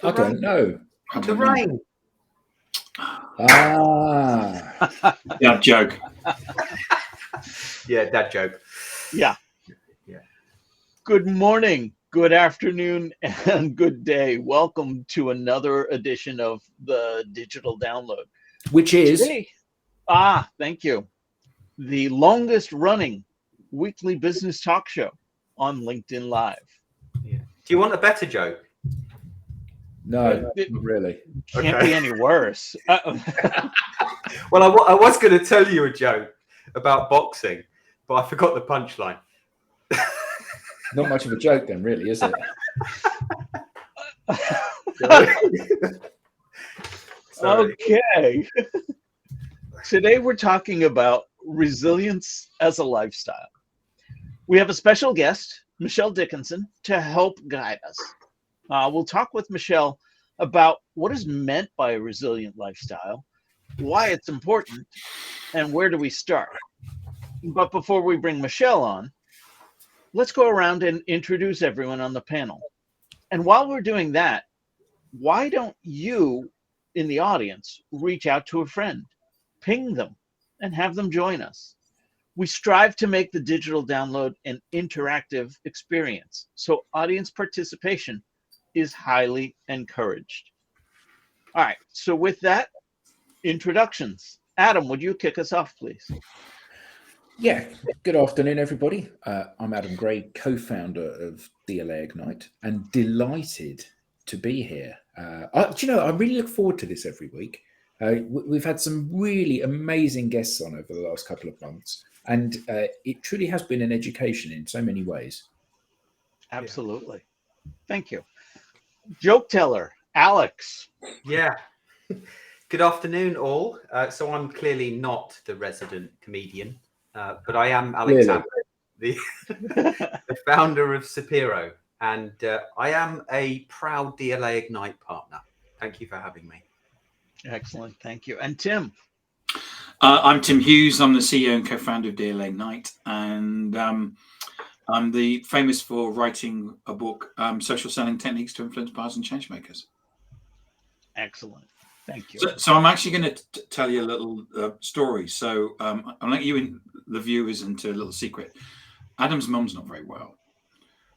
I don't know. The rain. Ah. Dad joke. Yeah, dad joke. Yeah. Yeah. Good morning, good afternoon, and good day. Welcome to another edition of the Digital Download. Which is? Today, thank you. The longest running weekly business talk show on LinkedIn Live. Yeah. Do you want a better joke? No, not really. Can't be any worse. Well, I was going to tell you a joke about boxing, but I forgot the punchline. Not much of a joke then, really, is it? Okay. Today we're talking about resilience as a lifestyle. We have a special guest, Michelle Dickinson, to help guide us. We'll talk with Michelle about what is meant by a resilient lifestyle, why it's important, and where do we start. But before we bring Michelle on, let's go around and introduce everyone on the panel. And while we're doing that, why don't you in the audience reach out to a friend, ping them, and have them join us? We strive to make the digital download an interactive experience, so audience participation is highly encouraged. All right, so with that, introductions. Adam, would you kick us off, please? Yeah, good afternoon, everybody. I'm Adam Gray, co-founder of DLA Ignite, and delighted to be here. I really look forward to this every week. We've had some really amazing guests on over the last couple of months, and it truly has been an education in so many ways. Absolutely. Thank you. Joke teller, Alex. Yeah. Good afternoon, all. So I'm clearly not the resident comedian, but I am Alexander, the founder of Sapiro, and I am a proud DLA Ignite partner. Thank you for having me. Excellent. Thank you. And Tim? I'm Tim Hughes. I'm the CEO and co-founder of DLA Ignite, and I'm famous for writing a book, Social Selling Techniques to Influence Buyers and Changemakers. Excellent. Thank you. So I'm actually going to tell you a little story. So I'll let you in, the viewers, into a little secret. Adam's mum's not very well.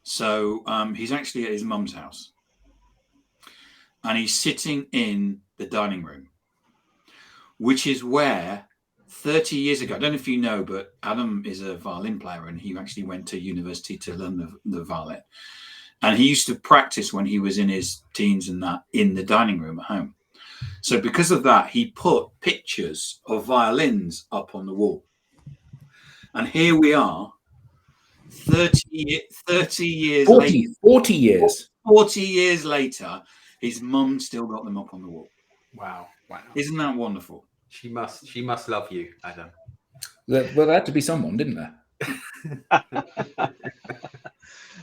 So he's actually at his mum's house. And he's sitting in the dining room, which is where 30 years ago, I don't know if you know, but Adam is a violin player, and he actually went to university to learn the violin. And he used to practice when he was in his teens and that in the dining room at home. So because of that, he put pictures of violins up on the wall. And here we are, 40 years later. 40 years later, his mum still got them up on the wall. Wow. Isn't that wonderful? She must love you, Adam. Well, there had to be someone, didn't there?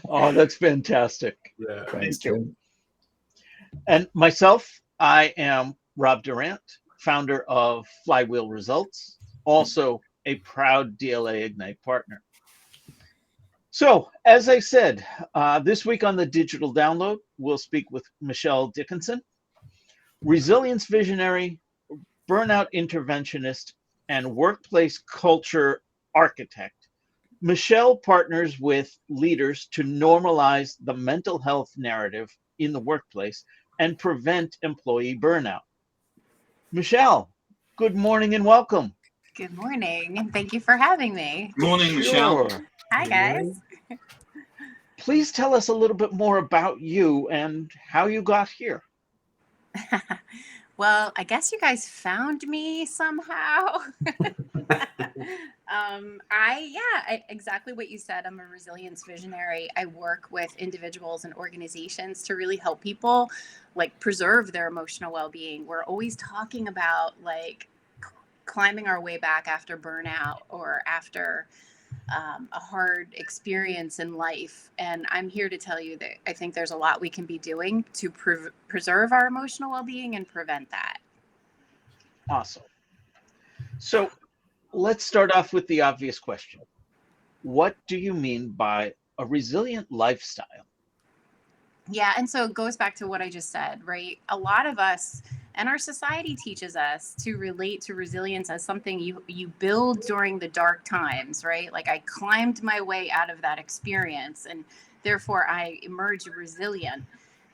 Oh, that's fantastic. Yeah. Thank you. And myself, I am Rob Durant, founder of Flywheel Results, also a proud DLA Ignite partner. So, as I said, this week on the Digital Download, we'll speak with Michelle Dickinson, resilience visionary, burnout interventionist, and workplace culture architect. Michelle partners with leaders to normalize the mental health narrative in the workplace and prevent employee burnout. Michelle, good morning and welcome. Good morning, and thank you for having me. Good morning, Michelle. Sure. Hi, guys. Please tell us a little bit more about you and how you got here. Well, I guess you guys found me somehow. Exactly what you said. I'm a resilience visionary. I work with individuals and organizations to really help people preserve their emotional well-being. We're always talking about climbing our way back after burnout or after a hard experience in life. And I'm here to tell you that I think there's a lot we can be doing to preserve our emotional well-being and prevent that. Awesome. So let's start off with the obvious question. What do you mean by a resilient lifestyle? Yeah. And so it goes back to what I just said, right? A lot of us and our society teaches us to relate to resilience as something you build during the dark times, right? Like I climbed my way out of that experience and therefore I emerged resilient.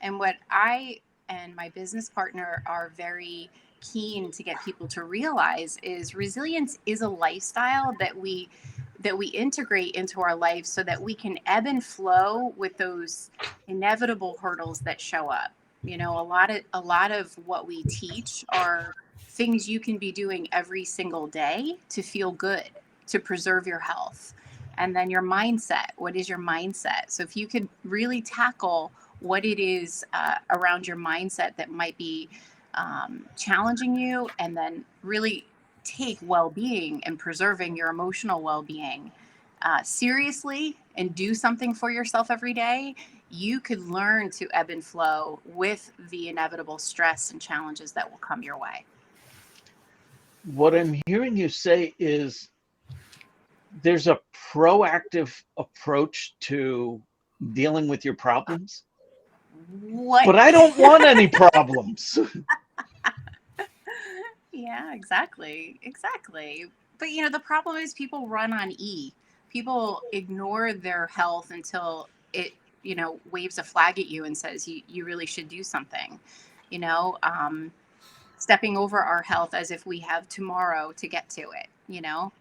And what I and my business partner are very keen to get people to realize is resilience is a lifestyle that we integrate into our life so that we can ebb and flow with those inevitable hurdles that show up. You know, a lot of what we teach are things you can be doing every single day to feel good, to preserve your health. And then your mindset. What is your mindset? So if you could really tackle what it is around your mindset that might be challenging you, and then really take well-being and preserving your emotional well-being seriously and do something for yourself every day, you could learn to ebb and flow with the inevitable stress and challenges that will come your way. What I'm hearing you say is there's a proactive approach to dealing with your problems. What? But I don't want any problems. Yeah, exactly. But you know, the problem is people run on E. People ignore their health until it, you know, waves a flag at you and says you really should do something. You know, stepping over our health as if we have tomorrow to get to it, you know?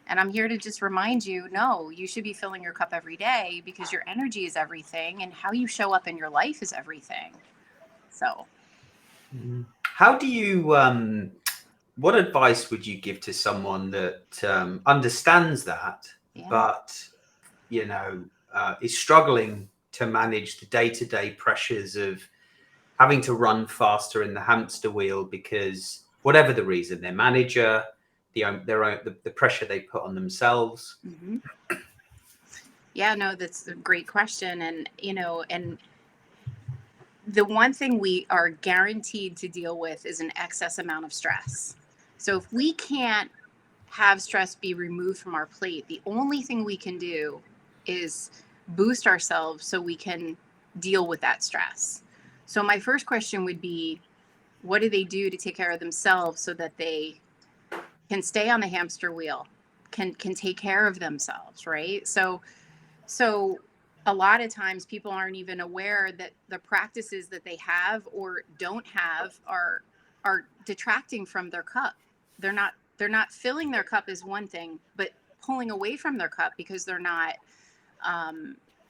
And I'm here to just remind you, no, you should be filling your cup every day because your energy is everything and how you show up in your life is everything. So, how do you, what advice would you give to someone that understands that, yeah. but, you know, is struggling to manage the day-to-day pressures of having to run faster in the hamster wheel because whatever the reason, their manager, the pressure they put on themselves. Mm-hmm. Yeah, no, that's a great question. And, you know, and the one thing we are guaranteed to deal with is an excess amount of stress. So if we can't have stress be removed from our plate, the only thing we can do is boost ourselves so we can deal with that stress. So my first question would be, what do they do to take care of themselves so that they can stay on the hamster wheel, can take care of themselves, right? So a lot of times people aren't even aware that the practices that they have or don't have are detracting from their cup. They're not filling their cup is one thing, but pulling away from their cup because they're not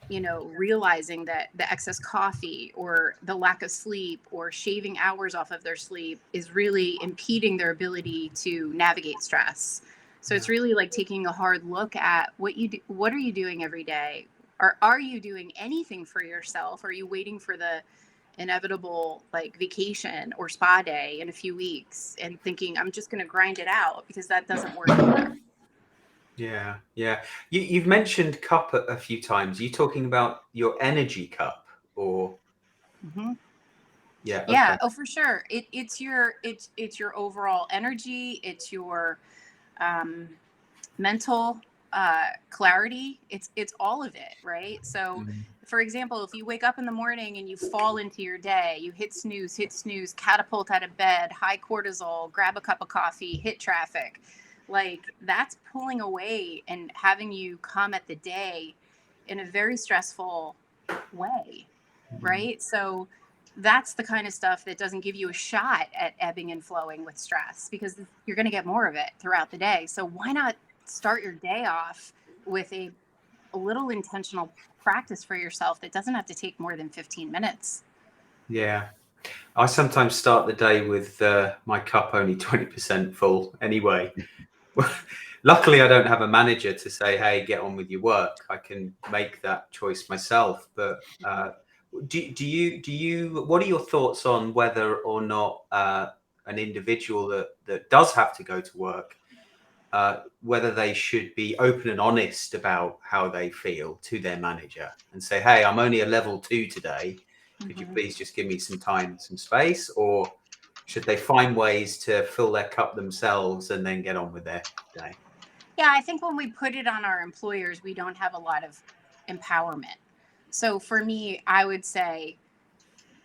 you know, realizing that the excess coffee or the lack of sleep or shaving hours off of their sleep is really impeding their ability to navigate stress. So it's really like taking a hard look at what are you doing every day? Are you doing anything for yourself? Are you waiting for the inevitable like vacation or spa day in a few weeks and thinking I'm just going to grind it out, because that doesn't work either. Yeah. You've mentioned cup a few times. Are you talking about your energy cup or? Mm-hmm. Yeah. Yeah. Okay. Oh, for sure. It's your overall energy. It's your mental clarity. It's all of it, right? So, for example, if you wake up in the morning and you fall into your day, you hit snooze, catapult out of bed, high cortisol, grab a cup of coffee, hit traffic, like that's pulling away and having you come at the day in a very stressful way, right? So that's the kind of stuff that doesn't give you a shot at ebbing and flowing with stress, because you're going to get more of it throughout the day. So why not start your day off with a little intentional practice for yourself that doesn't have to take more than 15 minutes? Yeah. I sometimes start the day with my cup only 20% full anyway. Luckily, I don't have a manager to say, hey, get on with your work. I can make that choice myself. But do you, what are your thoughts on whether or not an individual that does have to go to work, whether they should be open and honest about how they feel to their manager and say, hey, I'm only a level 2 today. Could you please just give me some time, some space? Or should they find ways to fill their cup themselves and then get on with their day? Yeah, I think when we put it on our employers, we don't have a lot of empowerment. So for me, I would say,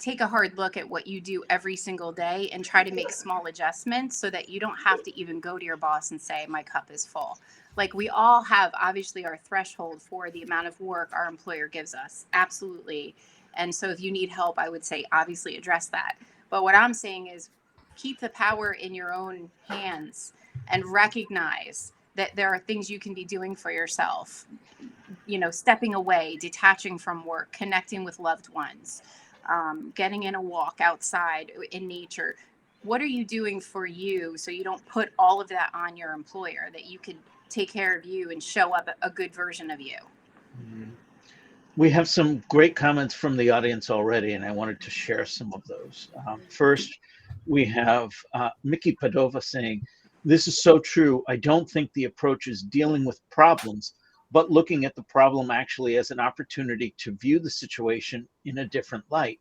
take a hard look at what you do every single day and try to make small adjustments so that you don't have to even go to your boss and say, my cup is full. Like, we all have obviously our threshold for the amount of work our employer gives us. Absolutely. And so if you need help, I would say obviously address that. But what I'm saying is keep the power in your own hands and recognize that there are things you can be doing for yourself. You know, stepping away, detaching from work, connecting with loved ones, getting in a walk outside in nature. What are you doing for you so you don't put all of that on your employer, that you could take care of you and show up a good version of you? We have some great comments from the audience already, and I wanted to share some of those. First, we have Mickey Padova saying, this is so true. I don't think the approach is dealing with problems, but looking at the problem actually as an opportunity to view the situation in a different light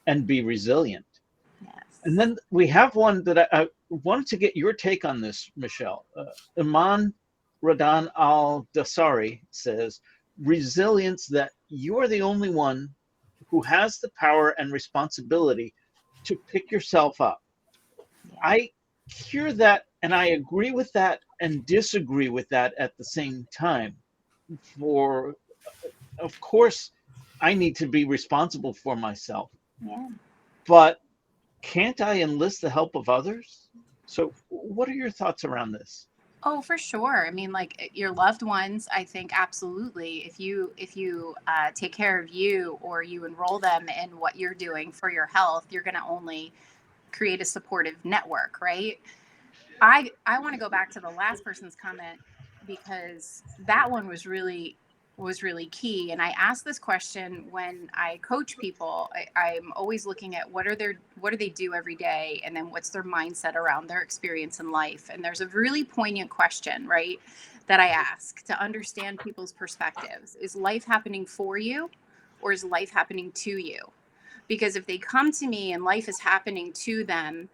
and be resilient. Yes. And then we have one that I wanted to get your take on this, Michelle. Iman Radan Al-Dasari says, resilience, that you are the only one who has the power and responsibility to pick yourself up. Yeah. I hear that, and I agree with that and disagree with that at the same time. Of course, I need to be responsible for myself. Yeah. But can't I enlist the help of others? So what are your thoughts around this? Oh, for sure. I mean, like, your loved ones, I think absolutely. If you take care of you, or you enroll them in what you're doing for your health, you're going to only create a supportive network, right? I want to go back to the last person's comment, because that one was really key. And I ask this question when I coach people. I'm always looking at what do they do every day, and then what's their mindset around their experience in life. And there's a really poignant question, right, that I ask to understand people's perspectives. Is life happening for you, or is life happening to you? Because if they come to me and life is happening to them,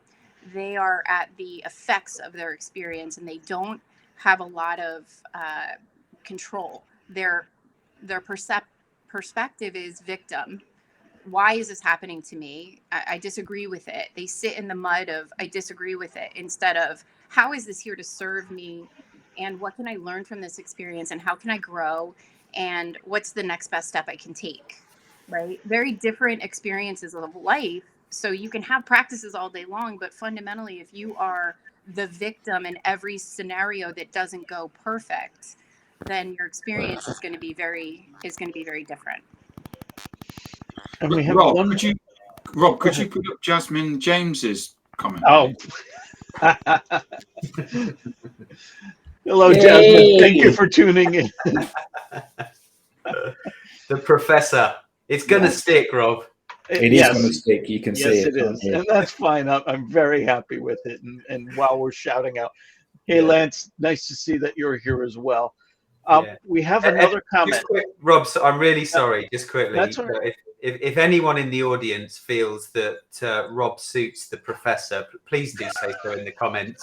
they are at the effects of their experience, and they don't have a lot of control. Their perspective is victim. Why is this happening to me? I disagree with it. They sit in the mud of I disagree with it, instead of how is this here to serve me, and what can I learn from this experience, and how can I grow, and what's the next best step I can take, right? Very different experiences of life. So you can have practices all day long, but fundamentally, if you are the victim in every scenario that doesn't go perfect, then your experience is going to be very different. And we have Rob, one. Could you put up Jasmine James's comment? Oh. Hello, Jasmine. Thank you for tuning in. The professor. It's going to stick, Rob. It is going to stick. You can see it. Yes, it is. And that's fine. I'm very happy with it. And while we're shouting out, hey, Lance, nice to see that you're here as well. We have another comment. Rob, so I'm really sorry. Just quickly, that's all right. If anyone in the audience feels that Rob suits the professor, please do say so in the comments.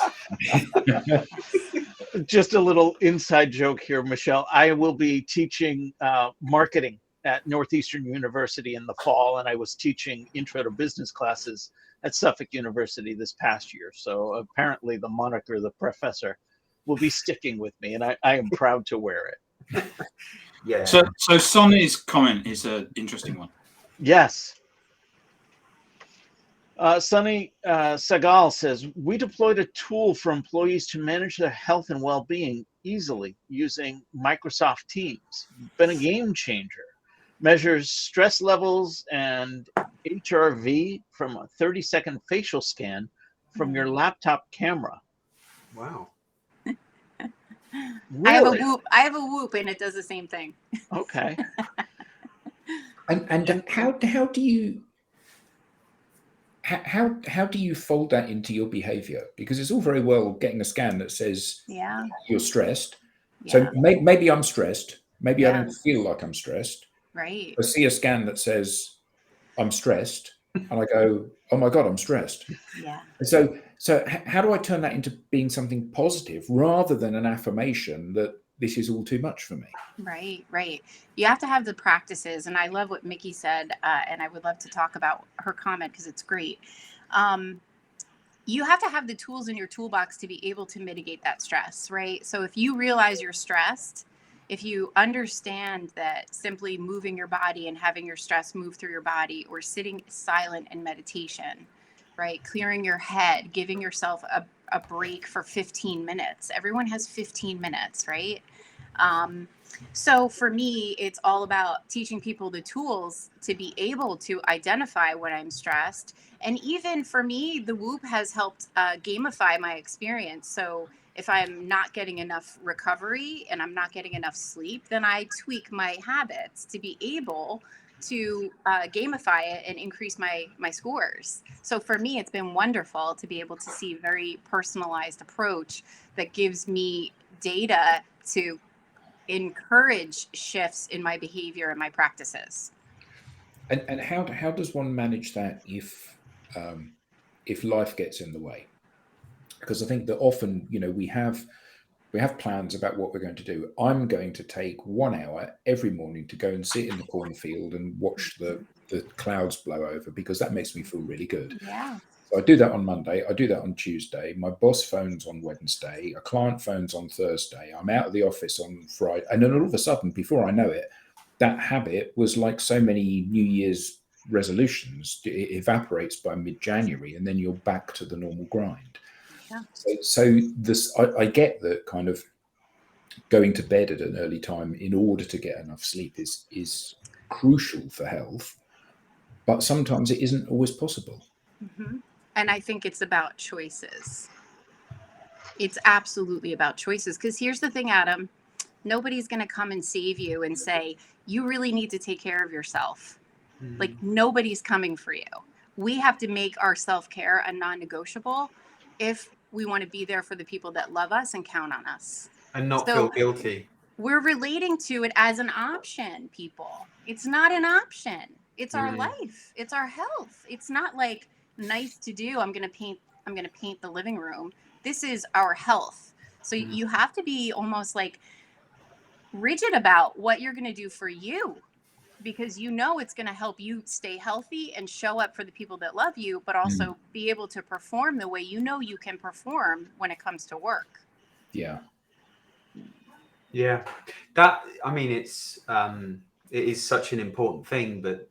Just a little inside joke here, Michelle. I will be teaching marketing at Northeastern University in the fall, and I was teaching intro to business classes at Suffolk University this past year. So apparently the moniker, the professor, will be sticking with me, and I am proud to wear it. Yeah. So Sonny's comment is an interesting one. Yes. Sonny Sagal says, we deployed a tool for employees to manage their health and well-being easily using Microsoft Teams. Been a game changer. Measures stress levels and HRV from a 30-second facial scan from your laptop camera. Wow. Really? I have a Whoop, and it does the same thing. Okay. And how do you fold that into your behavior? Because it's all very well getting a scan that says you're stressed. Yeah. So maybe I'm stressed. Maybe I don't feel like I'm stressed. Right. I see a scan that says I'm stressed, and I go, oh my God, I'm stressed. Yeah. So how do I turn that into being something positive rather than an affirmation that this is all too much for me. Right. You have to have the practices. And I love what Mickey said. And I would love to talk about her comment because it's great. You have to have the tools in your toolbox to be able to mitigate that stress, right? So if you realize you're stressed, if you understand that simply moving your body and having your stress move through your body, or sitting silent in meditation, right? Clearing your head, giving yourself a break for 15 minutes. Everyone has 15 minutes, right? So for me, it's all about teaching people the tools to be able to identify when I'm stressed. And even for me, the Whoop has helped gamify my experience. So if I'm not getting enough recovery and I'm not getting enough sleep, then I tweak my habits to be able to gamify it and increase my scores. So for me, it's been wonderful to be able to see a very personalized approach that gives me data to encourage shifts in my behavior and my practices. And how does one manage that if life gets in the way? Because I think that often, we have plans about what we're going to do. I'm going to take 1 hour every morning to go and sit in the cornfield and watch the clouds blow over, because that makes me feel really good. Yeah. So I do that on Monday. I do that on Tuesday. My boss phones on Wednesday. A client phones on Thursday. I'm out of the office on Friday. And then all of a sudden, before I know it, that habit was like so many New Year's resolutions. It evaporates by mid-January, and then you're back to the normal grind. Yeah. So this, I get that kind of going to bed at an early time in order to get enough sleep is crucial for health, but sometimes it isn't always possible. Mm-hmm. And I think it's about choices. It's absolutely about choices. Because here's the thing, Adam, nobody's going to come and save you and say, you really need to take care of yourself. Like, nobody's coming for you. We have to make our self-care a non-negotiable if we want to be there for the people that love us and count on us. And not feel guilty. We're relating to it as an option, people. It's not an option. It's our life. It's our health. It's not like nice to do. I'm going to paint the living room. This is our health. So you have to be almost like rigid about what you're going to do for you, because it's going to help you stay healthy and show up for the people that love you, but also be able to perform the way you can perform when it comes to work. Yeah. Yeah. That, I mean, it is such an important thing, but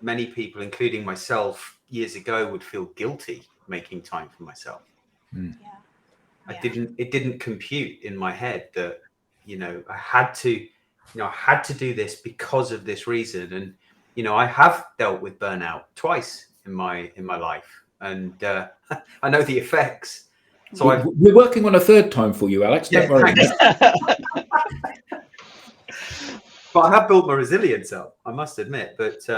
many people, including myself years ago, would feel guilty making time for myself. It didn't compute in my head that, I had to do this because of this reason. And, I have dealt with burnout twice in my life, and I know the effects. So we're working on a third time for you, Alex. Don't worry. But I have built my resilience up, I must admit. But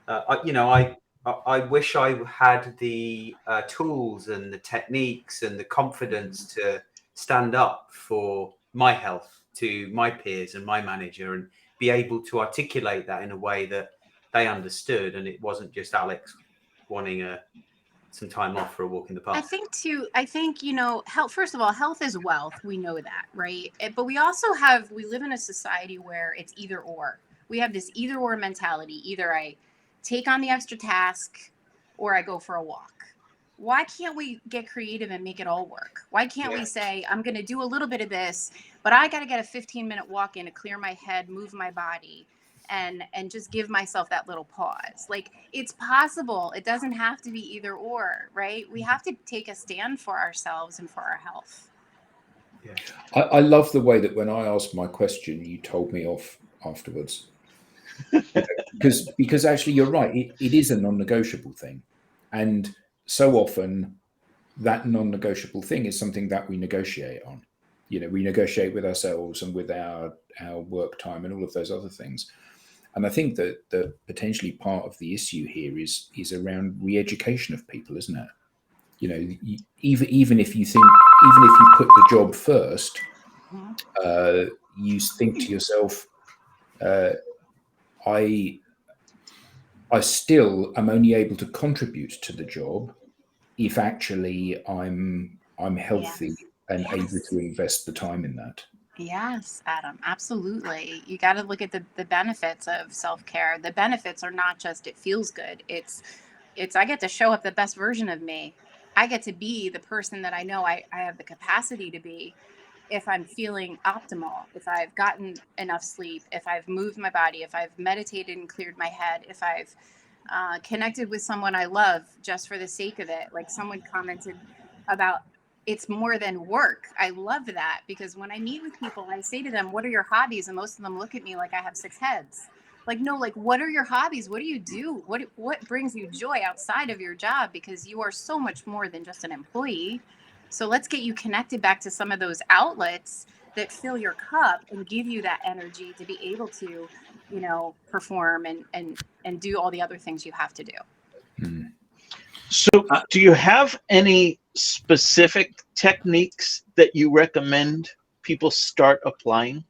I wish I had the tools and the techniques and the confidence to stand up for my health to my peers and my manager, and be able to articulate that in a way that they understood, and it wasn't just Alex wanting some time off for a walk in the park. I think health, first of all, health is wealth. We know that, right? But we also we live in a society where it's either or. We have this either or mentality. Either I take on the extra task or I go for a walk. Why can't we get creative and make it all work? Why can't we say, I'm going to do a little bit of this, but I got to get a 15-minute walk in to clear my head, move my body, and just give myself that little pause. Like, it's possible. It doesn't have to be either or, right? We have to take a stand for ourselves and for our health. Yeah. I love the way that when I asked my question, you told me off afterwards. because actually you're right. It is a non-negotiable thing. And so often that non-negotiable thing is something that we negotiate on. We negotiate with ourselves and with our work time and all of those other things. And I think that potentially part of the issue here is around re-education of people, isn't it? Even if you put the job first, you think to yourself, I still am only able to contribute to the job if actually I'm healthy and able to invest the time in that. Yes, Adam, absolutely. You got to look at the benefits of self-care. The benefits are not just it feels good. It's I get to show up the best version of me. I get to be the person that I know I have the capacity to be if I'm feeling optimal, if I've gotten enough sleep, if I've moved my body, if I've meditated and cleared my head, if I've connected with someone I love just for the sake of it. Like someone commented about it's more than work. I love that because when I meet with people, I say to them, what are your hobbies? And most of them look at me like I have 6 heads. Like, no, like, what are your hobbies? What do you do? What brings you joy outside of your job? Because you are so much more than just an employee. So let's get you connected back to some of those outlets that fill your cup and give you that energy to be able to, perform and do all the other things you have to do. Mm. So do you have any specific techniques that you recommend people start applying?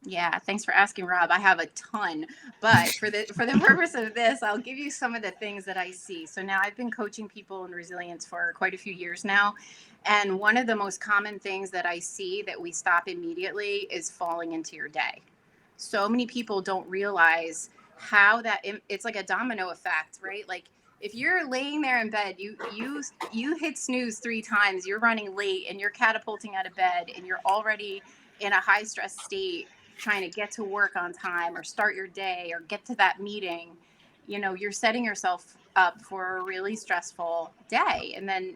Yeah, thanks for asking, Rob. I have a ton, but for the purpose of this, I'll give you some of the things that I see. So now I've been coaching people in resilience for quite a few years now, and one of the most common things that I see that we stop immediately is falling into your day. So many people don't realize how it's like a domino effect, right? Like if you're laying there in bed, you hit snooze 3 times, you're running late and you're catapulting out of bed and you're already in a high stress state trying to get to work on time or start your day or get to that meeting, you're setting yourself up for a really stressful day. And then,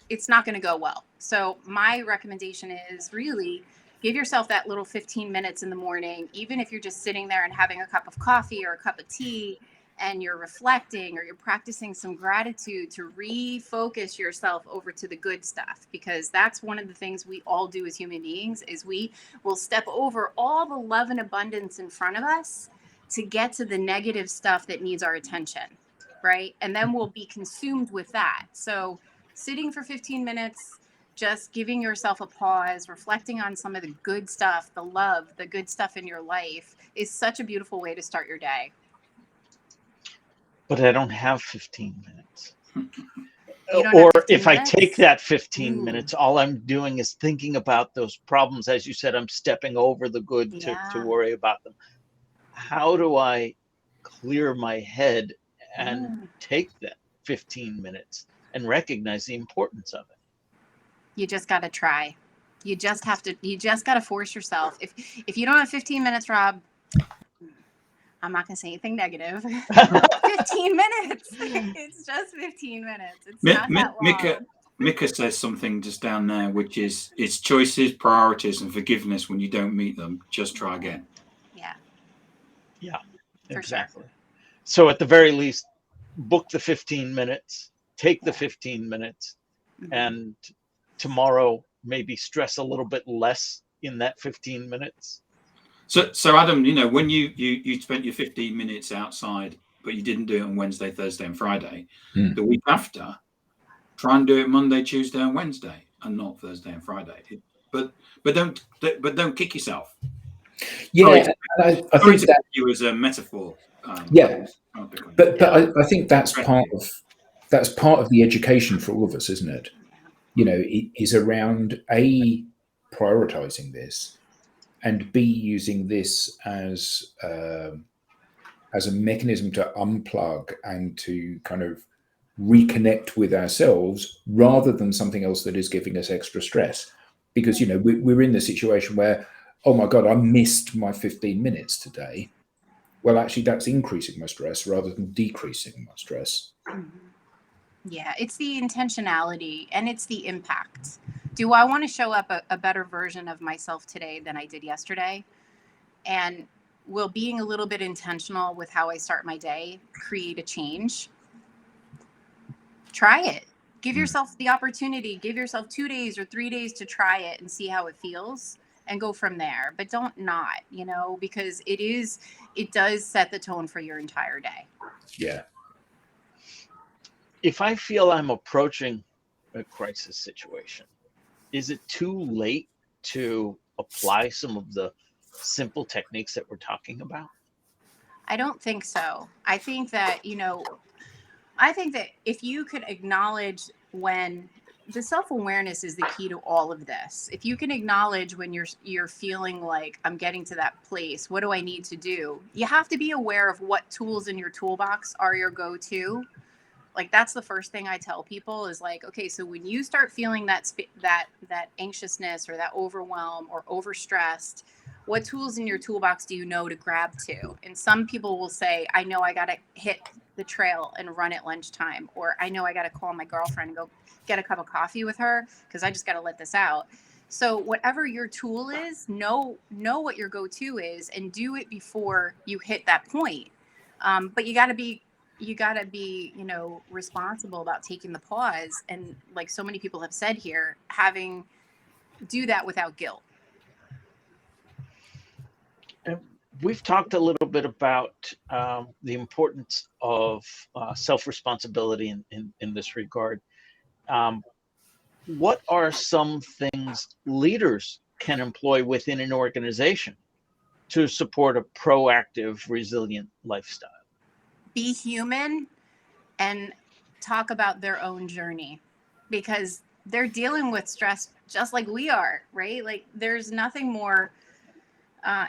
it's not going to go well. So my recommendation is really give yourself that little 15 minutes in the morning, even if you're just sitting there and having a cup of coffee or a cup of tea and you're reflecting or you're practicing some gratitude to refocus yourself over to the good stuff, because that's one of the things we all do as human beings is we will step over all the love and abundance in front of us to get to the negative stuff that needs our attention, right? And then we'll be consumed with that. So sitting for 15 minutes, just giving yourself a pause, reflecting on some of the good stuff, the love, the good stuff in your life is such a beautiful way to start your day. But I don't have 15 minutes. You don't Or have 15 if I minutes? take that 15 minutes, all I'm doing is thinking about those problems. As you said, I'm stepping over the good to worry about them. How do I clear my head and take that 15 minutes and recognize the importance of it? You just got to try. You just got to force yourself. If you don't have 15 minutes, Rob, I'm not going to say anything negative. 15 minutes. It's just 15 minutes. It's not that long. Mika says something just down there, which is it's choices, priorities, and forgiveness when you don't meet them. Just try again. Yeah. Yeah, For exactly. Sure. So at the very least, book the 15 minutes, take the 15 minutes, and tomorrow maybe stress a little bit less in that 15 minutes. So Adam, when you spent your 15 minutes outside, but you didn't do it on Wednesday, Thursday, and Friday, the week after, try and do it Monday, Tuesday, and Wednesday, and not Thursday and Friday. But don't kick yourself. Yeah, I think that you as a metaphor. But I think that's part of the education for all of us, isn't it? It is around A, prioritizing this, and B, using this as a mechanism to unplug and to kind of reconnect with ourselves rather than something else that is giving us extra stress. Because we're in the situation where, oh my God, I missed my 15 minutes today. Well, actually, that's increasing my stress rather than decreasing my stress. Yeah, it's the intentionality and it's the impact. Do I want to show up a better version of myself today than I did yesterday? And will being a little bit intentional with how I start my day create a change? Try it. Give yourself the opportunity. Give yourself 2 days or 3 days to try it and see how it feels and go from there. But don't not, because it does set the tone for your entire day. Yeah. If I feel I'm approaching a crisis situation, is it too late to apply some of the simple techniques that we're talking about? I don't think so. I think that if you could acknowledge when the self-awareness is the key to all of this. If you can acknowledge when you're feeling like I'm getting to that place, what do I need to do? You have to be aware of what tools in your toolbox are your go-to. Like that's the first thing I tell people is like, okay, so when you start feeling that anxiousness or that overwhelm or overstressed, what tools in your toolbox do you know to grab to? And some people will say, I know I got to hit the trail and run at lunchtime, or I know I got to call my girlfriend and go get a cup of coffee with her because I just got to let this out. So whatever your tool is, know what your go-to is and do it before you hit that point. But you got to be, responsible about taking the pause. And like so many people have said here, do that without guilt. We've talked a little bit about the importance of self-responsibility in this regard. What are some things leaders can employ within an organization to support a proactive, resilient lifestyle? Be human and talk about their own journey, because they're dealing with stress just like we are, right? Like there's nothing more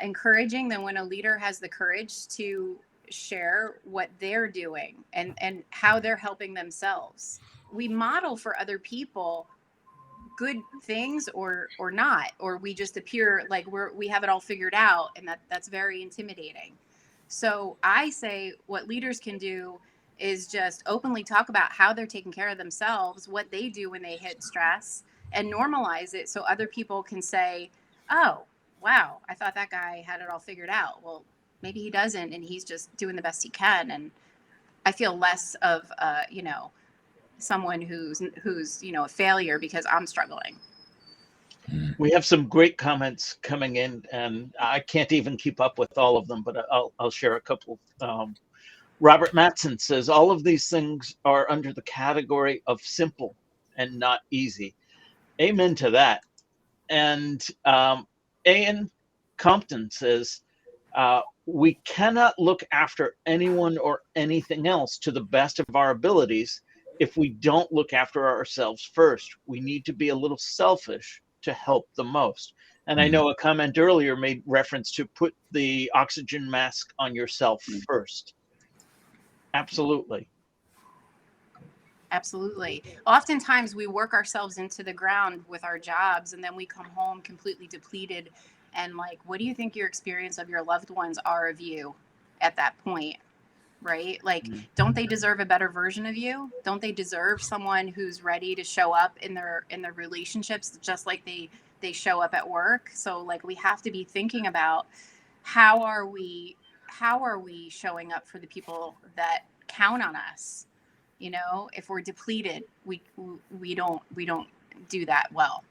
encouraging than when a leader has the courage to share what they're doing and how they're helping themselves. We model for other people good things or not, or we just appear like we have it all figured out, and that's very intimidating. So I say what leaders can do is just openly talk about how they're taking care of themselves, what they do when they hit stress, and normalize it so other people can say, oh, wow, I thought that guy had it all figured out. Well, maybe he doesn't, and he's just doing the best he can. And I feel less of, someone who's a failure because I'm struggling. We have some great comments coming in, and I can't even keep up with all of them, but I'll share a couple. Robert Matson says, all of these things are under the category of simple and not easy. Amen to that. And Ian Compton says, we cannot look after anyone or anything else to the best of our abilities if we don't look after ourselves first. We need to be a little selfish to help the most. And I know a comment earlier made reference to put the oxygen mask on yourself first. Absolutely. Absolutely. Oftentimes we work ourselves into the ground with our jobs, and then we come home completely depleted. And like, what do you think your experience of your loved ones are of you at that point? Right? Like, don't they deserve a better version of you? Don't they deserve someone who's ready to show up in their relationships just like they show up at work? So like, we have to be thinking about how are we showing up for the people that count on us? You know, if we're depleted, we don't do that well.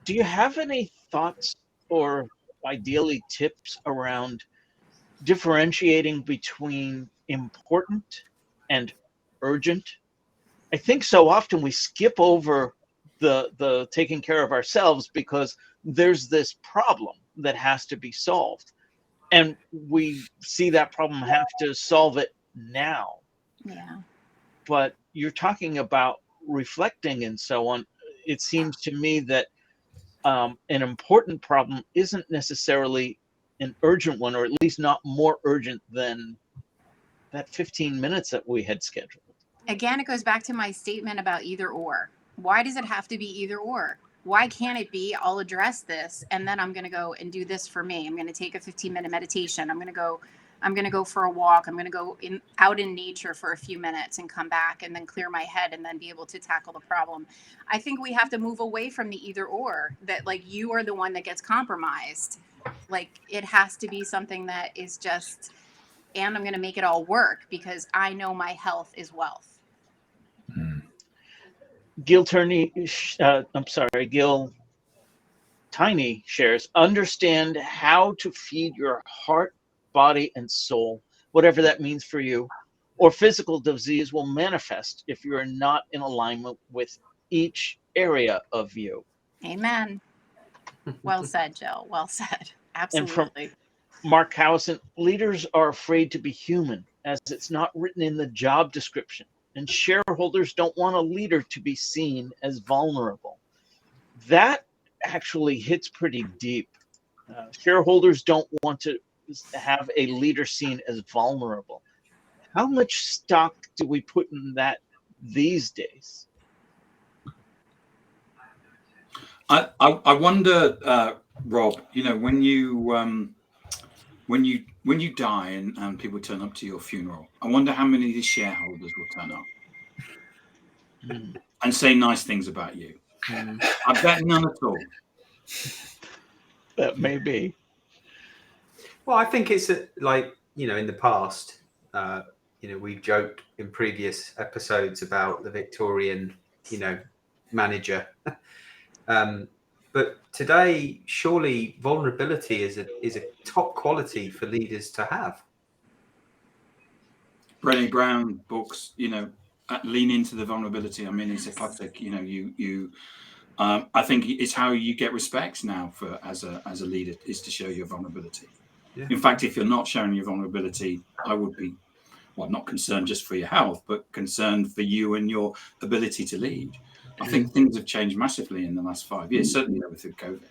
Do you have any thoughts or ideally tips around differentiating between important and urgent? I think so often we skip over the taking care of ourselves because there's this problem that has to be solved, and we see that problem have to solve it now. Yeah. But you're talking about reflecting and so on. It seems to me that an important problem isn't necessarily an urgent one, or at least not more urgent than that 15 minutes that we had scheduled. Again, it goes back to my statement about either or. Why does it have to be either or? Why can't it be, I'll address this and then I'm going to go and do this for me. I'm going to take a 15-minute meditation. I'm going to go for a walk. I'm going to go out in nature for a few minutes and come back and then clear my head and then be able to tackle the problem. I think we have to move away from the either or, that like you are the one that gets compromised. Like it has to be something that is just, and I'm going to make it all work because I know my health is wealth. Gil Tiny shares, understand how to feed your heart, body, and soul, whatever that means for you, or physical disease will manifest if you are not in alignment with each area of you. Amen. Well said, Jill. Well said. Absolutely. And from Mark Howison, leaders are afraid to be human as it's not written in the job description and shareholders don't want a leader to be seen as vulnerable. That actually hits pretty deep. Shareholders don't want to have a leader seen as vulnerable. How much stock do we put in that these days? I wonder, Rob. When you die and people turn up to your funeral, I wonder how many of the shareholders will turn up and say nice things about you. I bet none at all. That may be. Well, I think it's in the past, we've joked in previous episodes about the Victorian, manager. But today, surely vulnerability is a top quality for leaders to have. Brené Brown books, lean into the vulnerability. I mean, it's a classic. I think it's how you get respect now as a leader, is to show your vulnerability. Yeah. In fact, if you're not showing your vulnerability, I would be, not concerned just for your health, but concerned for you and your ability to lead. I think things have changed massively in the last 5 years, certainly through COVID.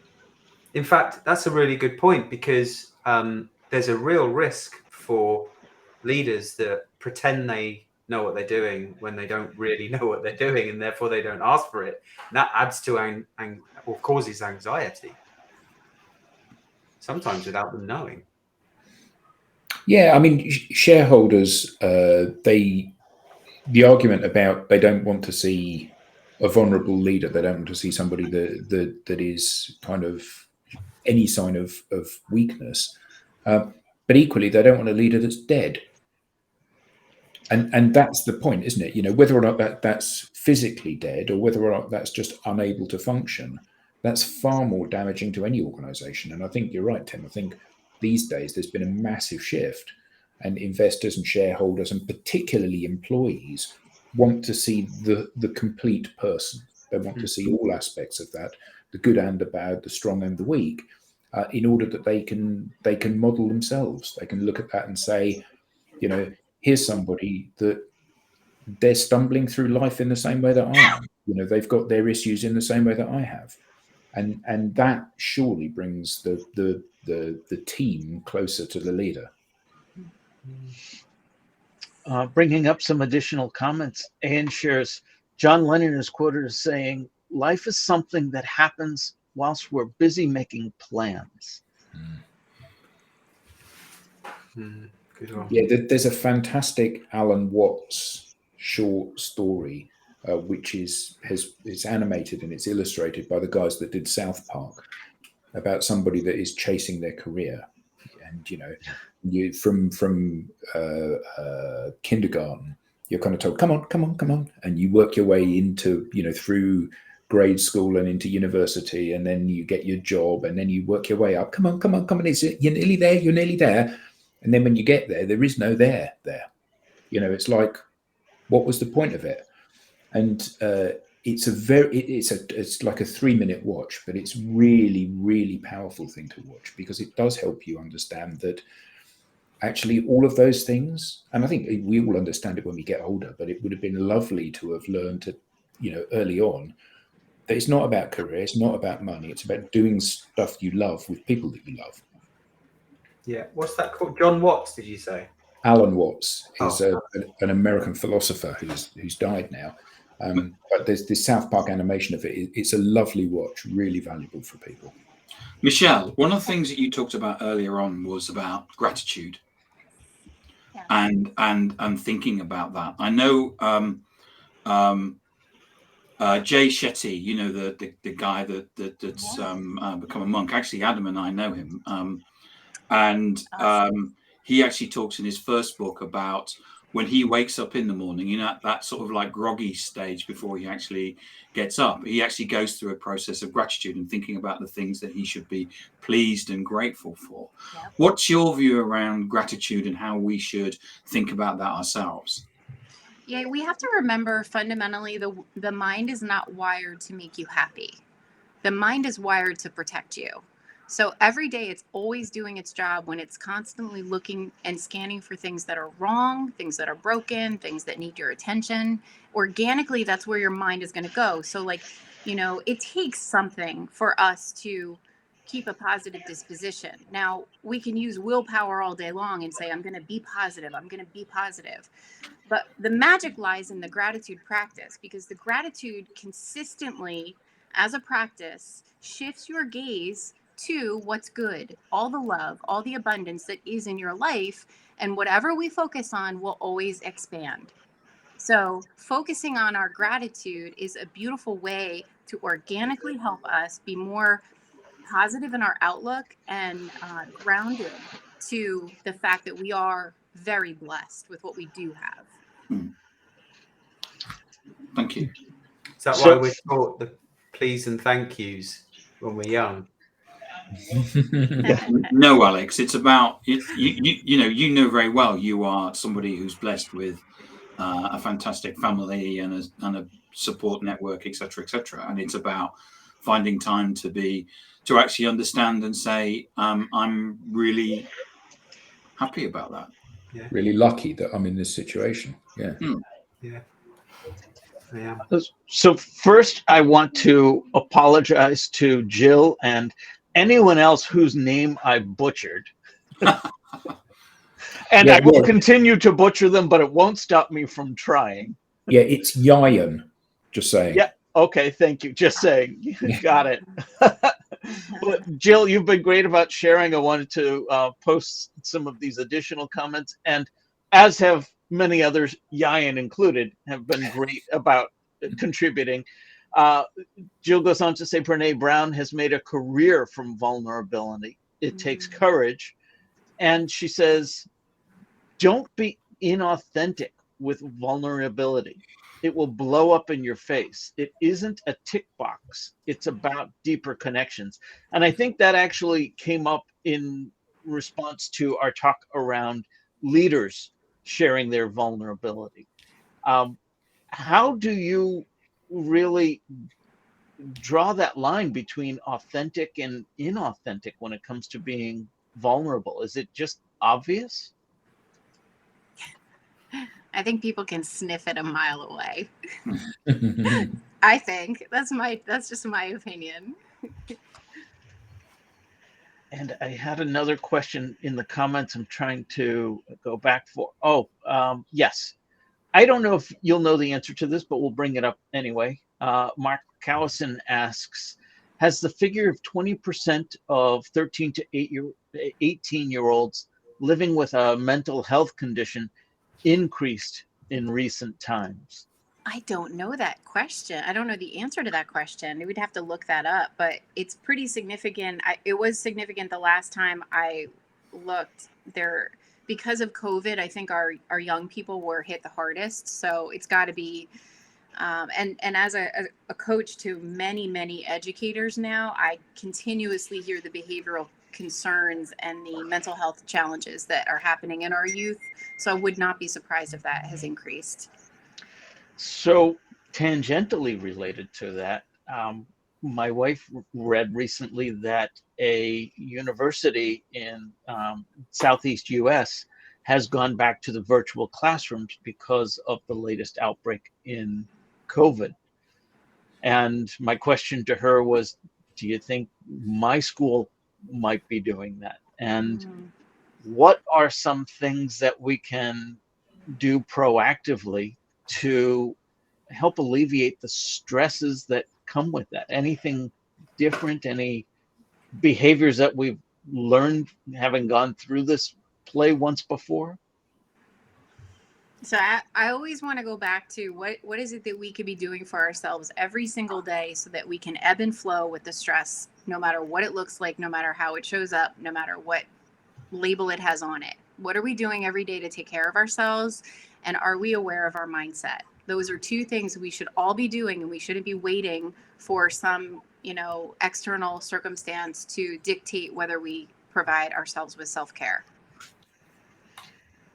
In fact, that's a really good point, because there's a real risk for leaders that pretend they know what they're doing when they don't really know what they're doing, and therefore they don't ask for it. And that adds to or causes anxiety, sometimes without them knowing. Yeah, I mean, shareholders, the argument about they don't want to see a vulnerable leader, they don't want to see somebody that is kind of any sign of weakness, but equally they don't want a leader that's dead. And that's the point, isn't it? Whether or not that's physically dead or whether or not that's just unable to function, that's far more damaging to any organization. And I think you're right, Tim. I think these days there's been a massive shift, and investors and shareholders, and particularly employees, want to see the complete person. They want to see all aspects of that, the good and the bad, the strong and the weak, in order that they can model themselves. They can look at that and say, here's somebody that they're stumbling through life in the same way that I am. They've got their issues in the same way that I have, and that surely brings the team closer to the leader. Bringing up some additional comments, Anne shares, John Lennon is quoted as saying, "Life is something that happens whilst we're busy making plans." Yeah, there's a fantastic Alan Watts short story, which is animated and it's illustrated by the guys that did South Park, about somebody that is chasing their career, and you from kindergarten, you're kind of told, come on, and you work your way into through grade school and into university, and then you get your job, and then you work your way up. Come on, you're nearly there. And then when you get there, there is no there. It's like, what was the point of it? And it's like a 3-minute watch, but it's really, really powerful thing to watch, because it does help you understand that actually all of those things, and I think we all understand it when we get older, but it would have been lovely to have learned to, early on, that it's not about career, it's not about money, it's about doing stuff you love with people that you love. Yeah, what's that called? John Watts, did you say? Alan Watts is an American philosopher who's died now. But there's this South Park animation of it. It's a lovely watch, really valuable for people. Michelle, one of the things that you talked about earlier on was about gratitude, and thinking about that. I know Jay Shetty, the guy that's become a monk. Actually, Adam and I know him. And he actually talks in his first book about when he wakes up in the morning, that sort of like groggy stage before he actually gets up, he actually goes through a process of gratitude and thinking about the things that he should be pleased and grateful for. Yep. What's your view around gratitude and how we should think about that ourselves? Yeah, we have to remember fundamentally the mind is not wired to make you happy. The mind is wired to protect you. So every day it's always doing its job when it's constantly looking and scanning for things that are wrong, things that are broken, things that need your attention. Organically, that's where your mind is going to go. So, like, it takes something for us to keep a positive disposition. Now, we can use willpower all day long and say, I'm going to be positive. I'm going to be positive. But the magic lies in the gratitude practice, because the gratitude consistently, as a practice, shifts your gaze to what's good, all the love, all the abundance that is in your life. And whatever we focus on will always expand. So focusing on our gratitude is a beautiful way to organically help us be more positive in our outlook and grounded to the fact that we are very blessed with what we do have. Thank you. Is that why we're taught the please and thank yous when we're young? No, Alex, it's about you know very well you are somebody who's blessed with a fantastic family and a support network, etc., and it's about finding time to actually understand and say I'm really happy about that. Yeah. Really lucky that I'm in this situation. Yeah. Yeah. Yeah. So first, I want to apologize to Jill and anyone else whose name I butchered. And I will continue to butcher them, but it won't stop me from trying. Yeah, it's Yayan, just saying. Yeah, okay, thank you. Just saying. Got it. Well, Jill, you've been great about sharing. I wanted to post some of these additional comments, and as have many others, Yayan included, have been great about contributing. Jill goes on to say, Brene Brown has made a career from vulnerability. It takes courage. And she says, don't be inauthentic with vulnerability. It will blow up in your face. It isn't a tick box. It's about deeper connections. And I think that actually came up in response to our talk around leaders sharing their vulnerability. How do you really draw that line between authentic and inauthentic when it comes to being vulnerable? Is it just obvious? I think people can sniff it a mile away. I think that's just my opinion. And I had another question in the comments. I'm trying to go back for. Yes. I don't know if you'll know the answer to this, but we'll bring it up anyway. Mark Cowison asks, has the figure of 20% of 13 to 18-year-olds living with a mental health condition increased in recent times? I don't know that question. I don't know the answer to that question. We'd have to look that up, but it's pretty significant. It was significant the last time I looked there. Because of COVID, I think our young people were hit the hardest. So it's got to be, and as a coach to many educators now, I continuously hear the behavioral concerns and the mental health challenges that are happening in our youth. So I would not be surprised if that has increased. So tangentially related to that, my wife read recently that a university in Southeast US has gone back to the virtual classrooms because of the latest outbreak in COVID. And my question to her was, do you think my school might be doing that? And what are some things that we can do proactively to help alleviate the stresses that come with that? Anything different, any behaviors that we've learned having gone through this play once before? So I always want to go back to what is it that we could be doing for ourselves every single day so that we can ebb and flow with the stress, no matter what it looks like, no matter how it shows up, no matter what label it has on it. What are we doing every day to take care of ourselves? And are we aware of our mindset? Those are two things we should all be doing, and we shouldn't be waiting for some, external circumstance to dictate whether we provide ourselves with self-care.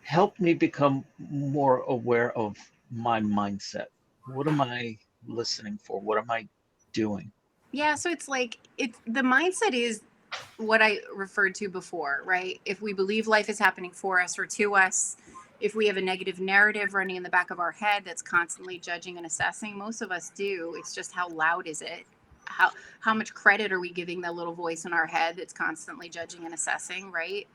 Help me become more aware of my mindset. What am I listening for? What am I doing? Yeah, so it's like the mindset is what I referred to before, right? If we believe life is happening for us or to us, if we have a negative narrative running in the back of our head that's constantly judging and assessing, most of us do. It's just how loud is it? How much credit are we giving that little voice in our head that's constantly judging and assessing, right?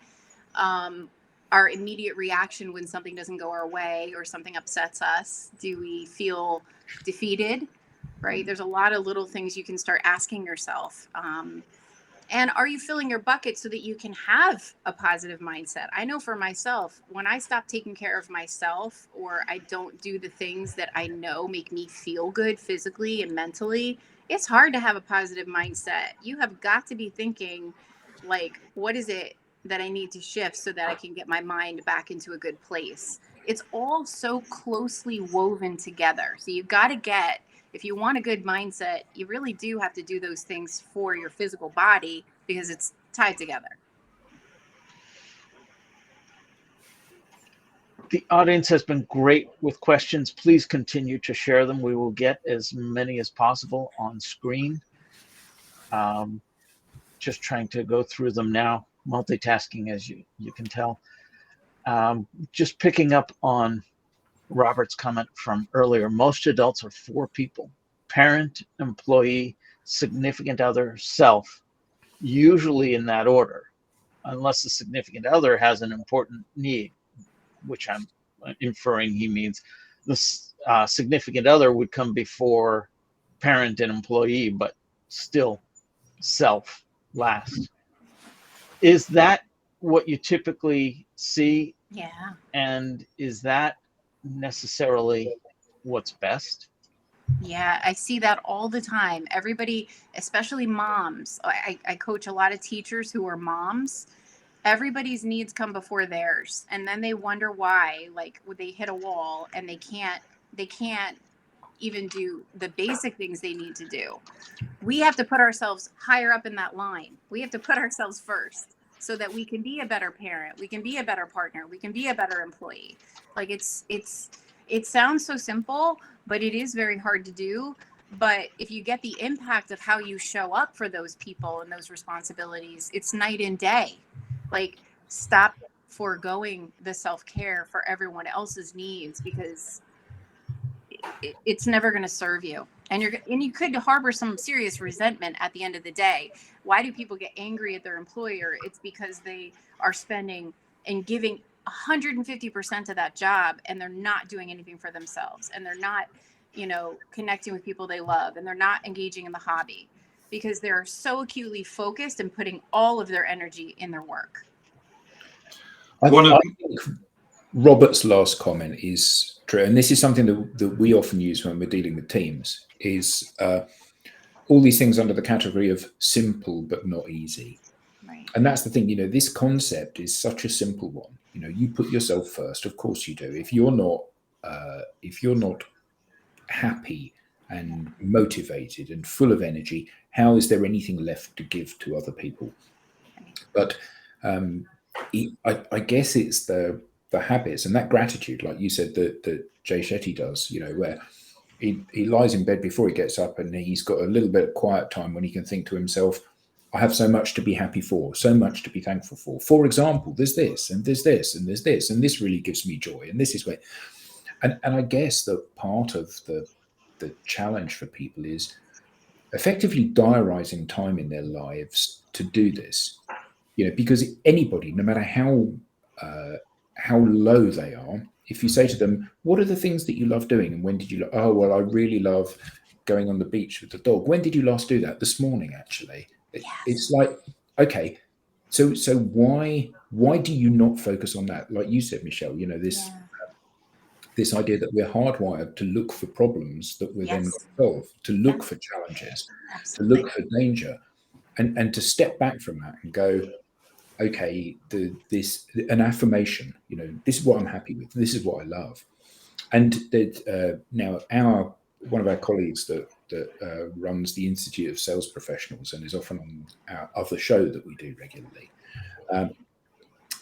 Our immediate reaction when something doesn't go our way or something upsets us, do we feel defeated, right? There's a lot of little things you can start asking yourself. And are you filling your bucket so that you can have a positive mindset? I know for myself, when I stop taking care of myself, or I don't do the things that I know make me feel good physically and mentally, it's hard to have a positive mindset. You have got to be thinking, like, what is it that I need to shift so that I can get my mind back into a good place? It's all so closely woven together. So you've got to get, if you want a good mindset, you really do have to do those things for your physical body because it's tied together. The audience has been great with questions. Please continue to share them. We will get as many as possible on screen. Just trying to go through them now, multitasking as you can tell. Just picking up on Robert's comment from earlier, most adults are 4 people: parent, employee, significant other, self, usually in that order, unless the significant other has an important need, which I'm inferring he means the significant other would come before parent and employee, but still self last. Is that what you typically see? Yeah. And is that necessarily what's best? Yeah, I see that all the time. Everybody, especially moms. I coach a lot of teachers who are moms. Everybody's needs come before theirs, and then they wonder why, like, would they hit a wall and they can't even do the basic things they need to do. We have to put ourselves higher up in that line. We have to put ourselves first so that we can be a better parent, we can be a better partner, we can be a better employee. Like, it sounds so simple, but it is very hard to do. But if you get the impact of how you show up for those people and those responsibilities, it's night and day. Like, stop foregoing the self-care for everyone else's needs, because it's never going to serve you. And you could harbor some serious resentment at the end of the day. Why do people get angry at their employer? It's because they are spending and giving 150% of that job, and they're not doing anything for themselves, and they're not, connecting with people they love, and they're not engaging in the hobby, because they're so acutely focused and putting all of their energy in their work. I think Robert's last comment is true, and this is something that we often use when we're dealing with teams, is all these things under the category of simple but not easy. Right. And that's the thing, this concept is such a simple one. You put yourself first, of course you do. If you're not happy and motivated and full of energy, how is there anything left to give to other people? But I guess it's the habits and that gratitude, like you said, that Jay Shetty does, where he lies in bed before he gets up, and he's got a little bit of quiet time when he can think to himself, I have so much to be happy for, so much to be thankful for. For example, there's this, and there's this, and there's this, and this really gives me joy, and this is where. And I guess that part of the challenge for people is effectively diarising time in their lives to do this. Because anybody, no matter how low they are, if you say to them, what are the things that you love doing, and when did you? Oh, well, I really love going on the beach with the dog. When did you last do that? This morning, actually. Yes. It's like, okay, so why do you not focus on that? Like you said, Michelle, this idea that we're hardwired to look for problems that we're then going to solve, to look for challenges, Absolutely. to look for danger, and to step back from that and go, okay, an affirmation, this is what I'm happy with, this is what I love. And that now one of our colleagues that runs the Institute of Sales Professionals and is often on our other show that we do regularly,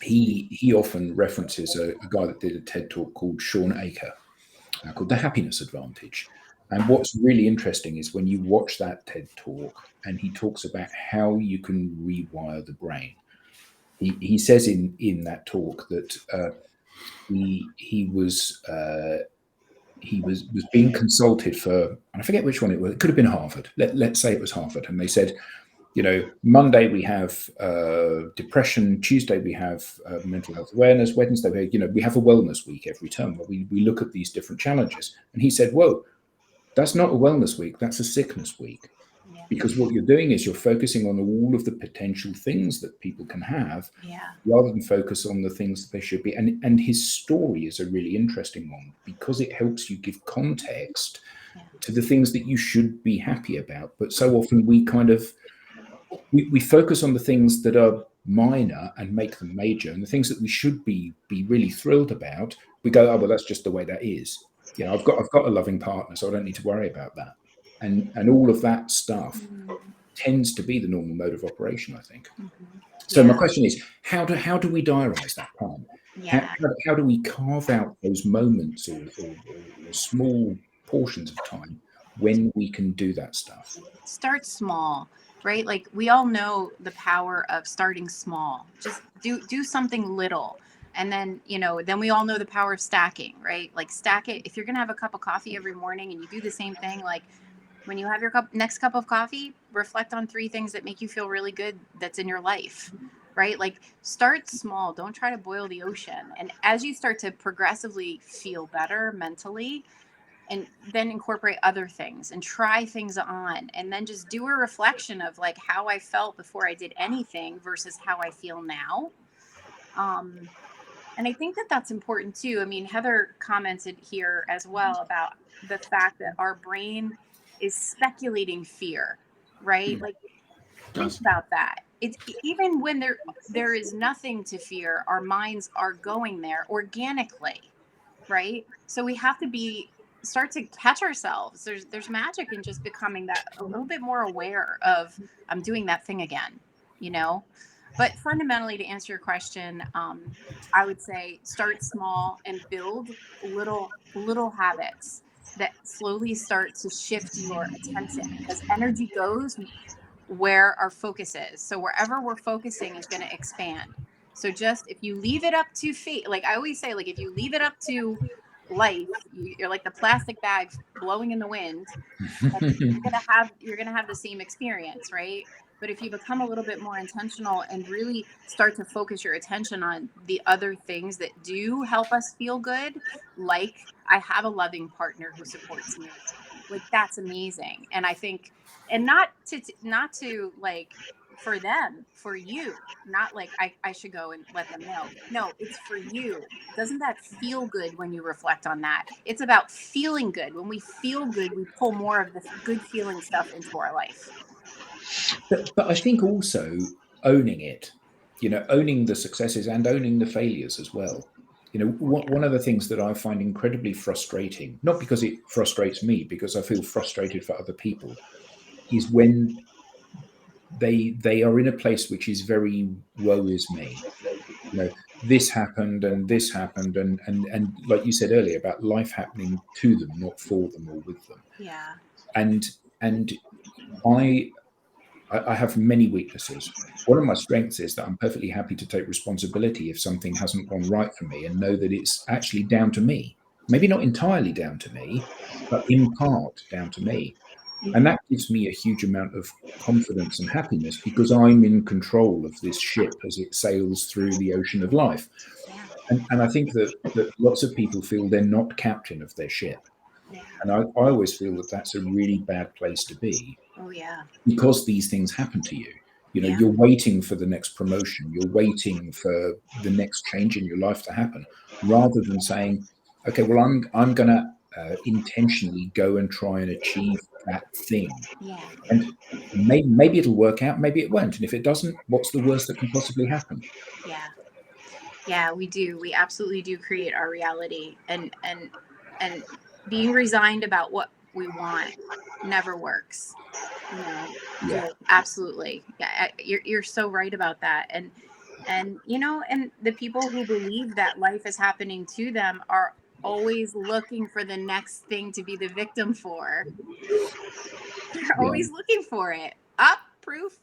he often references a guy that did a TED talk called Sean Aker, called The Happiness Advantage. And what's really interesting is when you watch that TED talk and he talks about how you can rewire the brain. He says in that talk that he was being consulted for, and I forget which one it was. It could have been Harvard. Let's say it was Harvard. And they said, Monday we have depression, Tuesday we have mental health awareness, Wednesday we have a wellness week every term where we look at these different challenges. And he said, whoa, that's not a wellness week, that's a sickness week. Yeah. Because what you're doing is you're focusing on all of the potential things that people can have, rather than focus on the things that they should be. And his story is a really interesting one because it helps you give context to the things that you should be happy about. But so often we kind of, we focus on the things that are minor and make them major, and the things that we should be really thrilled about, we go, oh, well, that's just the way that is. I've got a loving partner, so I don't need to worry about that. And all of that stuff tends to be the normal mode of operation, I think. So my question is, how do we diarize that time? How do we carve out those moments or small portions of time when we can do that stuff? Start small, right? Like we all know the power of starting small. Just do something little. And then, then we all know the power of stacking, right? Like stack it. If you're going to have a cup of coffee every morning and you do the same thing, like when you have your next cup of coffee, reflect on 3 things that make you feel really good that's in your life, right? Like start small. Don't try to boil the ocean. And as you start to progressively feel better mentally, and then incorporate other things and try things on, and then just do a reflection of like how I felt before I did anything versus how I feel now. And I think that that's important too. I mean, Heather commented here as well about the fact that our brain is speculating fear, right? Like think about that. It's even when there is nothing to fear, our minds are going there organically, right? So we have to start to catch ourselves. There's magic in just becoming that a little bit more aware of I'm doing that thing again, But fundamentally, to answer your question, I would say start small and build little habits that slowly start to shift your attention, because energy goes where our focus is. So wherever we're focusing is going to expand. So just if you leave it up to fate, like I always say, like if you leave it up to life, you're like the plastic bag blowing in the wind, you're gonna have the same experience, right? But if you become a little bit more intentional and really start to focus your attention on the other things that do help us feel good, like I have a loving partner who supports me, like that's amazing. And I think, and not to like for them, for you, not like I should go and let them know. No, it's for you. Doesn't that feel good when you reflect on that? It's about feeling good. When we feel good, we pull more of the good feeling stuff into our life. But I think also owning it, owning the successes and owning the failures as well. One of the things that I find incredibly frustrating, not because it frustrates me, because I feel frustrated for other people, is when they are in a place which is very woe is me. This happened and this happened, and like you said earlier about life happening to them, not for them or with them. Yeah. And I have many weaknesses. One of my strengths is that I'm perfectly happy to take responsibility if something hasn't gone right for me and know that it's actually down to me. Maybe not entirely down to me, but in part down to me. And that gives me a huge amount of confidence and happiness because I'm in control of this ship as it sails through the ocean of life. And I think that lots of people feel they're not captain of their ship. And I always feel that that's a really bad place to be. Oh, yeah. Because these things happen to you. You're waiting for the next promotion. You're waiting for the next change in your life to happen, rather than saying, okay, well, I'm going to intentionally go and try and achieve that thing. Yeah. And maybe it'll work out, maybe it won't. And if it doesn't, what's the worst that can possibly happen? Yeah. Yeah, we do. We absolutely do create our reality, and being resigned about what we want never works. Yeah. Absolutely. Yeah, you're so right about that. And and the people who believe that life is happening to them are always looking for the next thing to be the victim for. They're always looking for it. Up, proof.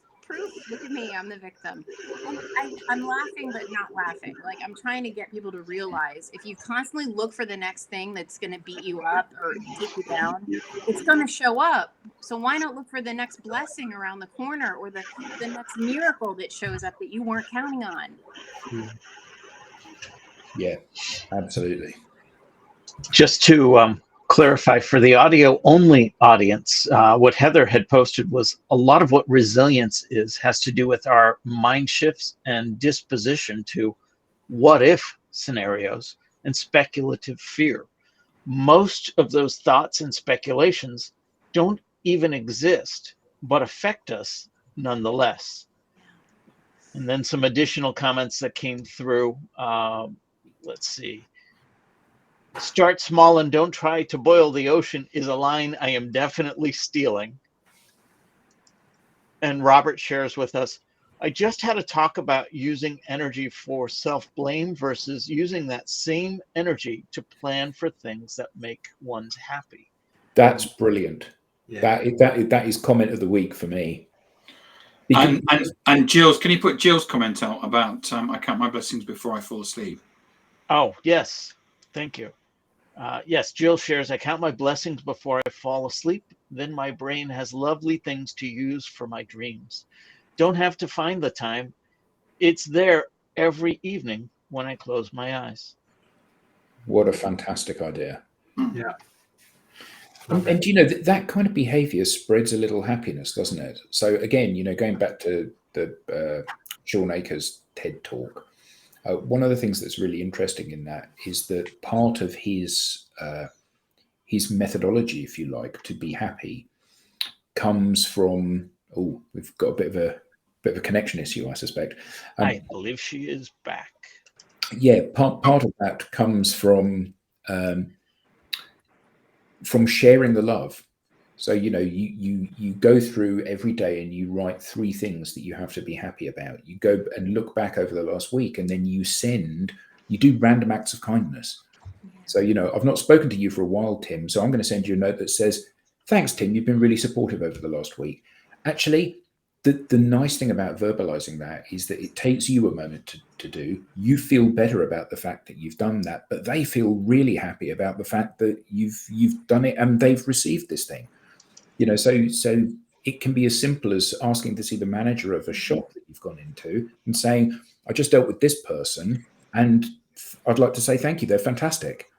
Look at me, I'm the victim. And I'm laughing, but not laughing. Like, I'm trying to get people to realize if you constantly look for the next thing that's going to beat you up or take you down, it's going to show up. So why not look for the next blessing around the corner, or the next miracle that shows up that you weren't counting on? Yeah, absolutely. Just to clarify for the audio only audience, what Heather had posted was a lot of what resilience has to do with our mind shifts and disposition to what if scenarios and speculative fear. Most of those thoughts and speculations don't even exist, but affect us nonetheless. And then some additional comments that came through. Let's see. Start small and don't try to boil the ocean is a line I am definitely stealing. And Robert shares with us, I just had a talk about using energy for self-blame versus using that same energy to plan for things that make one happy. That's brilliant. Yeah. That is comment of the week for me. And Jill's, can you put Jill's comment out about I count my blessings before I fall asleep? Oh, yes. Thank you. Yes, Jill shares, I count my blessings before I fall asleep. Then my brain has lovely things to use for my dreams. Don't have to find the time. It's there every evening when I close my eyes. What a fantastic idea. Yeah. And you know, that kind of behavior spreads a little happiness, doesn't it? So again, you know, going back to the Sean Akers TED talk, one of the things that's really interesting in that is that part of his methodology, if you like, to be happy comes from, we've got a bit of a connection issue, I suspect. I believe she is back. Yeah, part of that comes from sharing the love. So, you know, you go through every day and you write 3 things that you have to be happy about. You go and look back over the last week, and then you do random acts of kindness. So, you know, I've not spoken to you for a while, Tim, so I'm going to send you a note that says, thanks, Tim, you've been really supportive over the last week. Actually, the nice thing about verbalizing that is that it takes you a moment to do. You feel better about the fact that you've done that, but they feel really happy about the fact that you've done it and they've received this thing. You know, so it can be as simple as asking to see the manager of a shop that you've gone into and saying, I just dealt with this person and I'd like to say thank you. They're fantastic.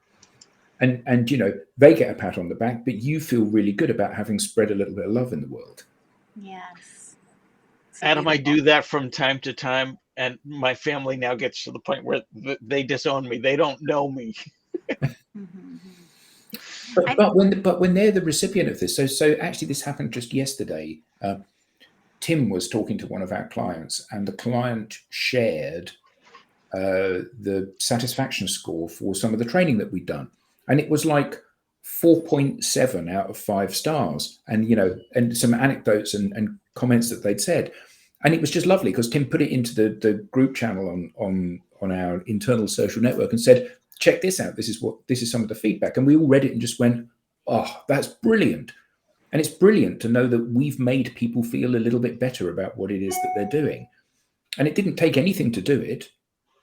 And you know, they get a pat on the back, but you feel really good about having spread a little bit of love in the world. Yes. Adam, I do that from time to time, and my family now gets to the point where they disown me. They don't know me. But when they're the recipient of this, so actually this happened just yesterday. Tim was talking to one of our clients, and the client shared the satisfaction score for some of the training that we'd done, and it was like 4.7 out of 5 stars, and you know, and some anecdotes and comments that they'd said, and it was just lovely because Tim put it into the group channel on our internal social network and said, check this out, this is some of the feedback, and we all read it and just went, oh, that's brilliant. And it's brilliant to know that we've made people feel a little bit better about what it is that they're doing. And it didn't take anything to do it.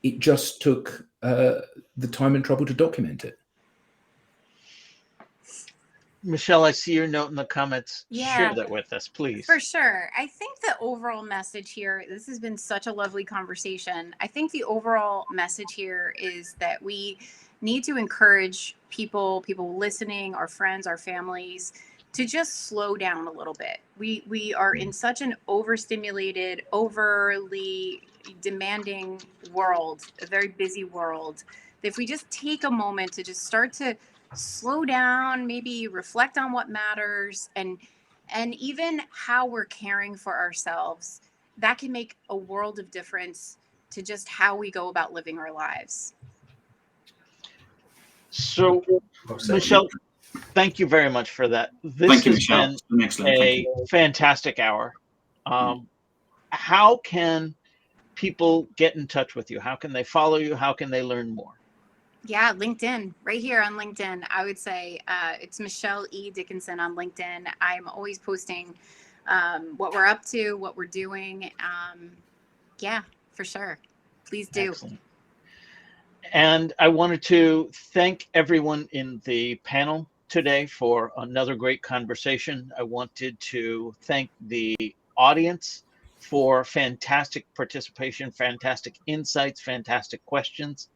It just took the time and trouble to document it. Michelle, I see your note in the comments. Yeah. Share that with us, please. For sure. I think the overall message here, this has been such a lovely conversation. I think the overall message here is that we need to encourage people listening, our friends, our families, to just slow down a little bit. We are in such an overstimulated, overly demanding world, a very busy world, that if we just take a moment to just start to slow down, maybe reflect on what matters, and even how we're caring for ourselves, that can make a world of difference to just how we go about living our lives. So, Michelle, thank you very much for that. This has been a fantastic hour. How can people get in touch with you? How can they follow you? How can they learn more? Yeah, LinkedIn, right here on LinkedIn. I would say it's Michelle E. Dickinson on LinkedIn. I'm always posting what we're up to, what we're doing. Yeah, for sure. Please do. Excellent. And I wanted to thank everyone in the panel today for another great conversation. I wanted to thank the audience for fantastic participation, fantastic insights, fantastic questions.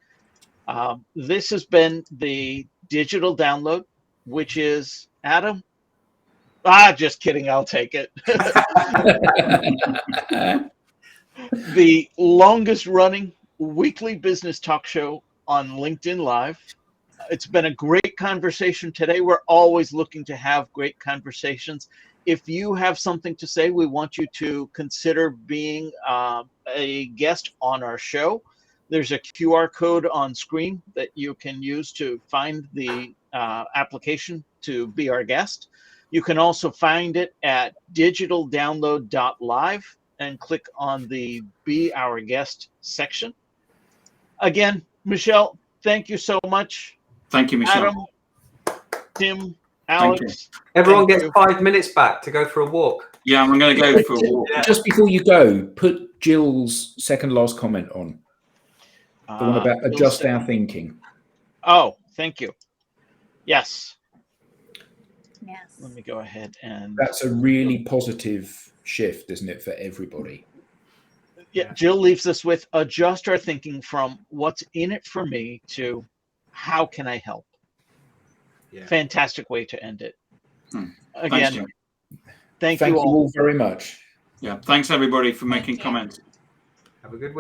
This has been the digital download, which is Adam. Just kidding. I'll take it. The longest running weekly business talk show on LinkedIn Live. It's been a great conversation today. We're always looking to have great conversations. If you have something to say, we want you to consider being a guest on our show. There's a QR code on screen that you can use to find the application to be our guest. You can also find it at digitaldownload.live and click on the Be Our Guest section. Again, Michelle, thank you so much. Thank you, Michelle. Adam, Tim, Alex. Everyone gets 5 minutes back to go for a walk. Yeah, I'm going to go for a walk. Just before you go, put Jill's second last comment on. The one about adjust our thinking. Oh, thank you. Yes. Yes. Let me go ahead and. That's a really positive shift, isn't it, for everybody? Yeah, Jill leaves us with adjust our thinking from what's in it for me to how can I help? Yeah. Fantastic way to end it. Thanks, Again, Jim. thank Thank you all very much. Yeah, thanks everybody for making comments. Have a good week.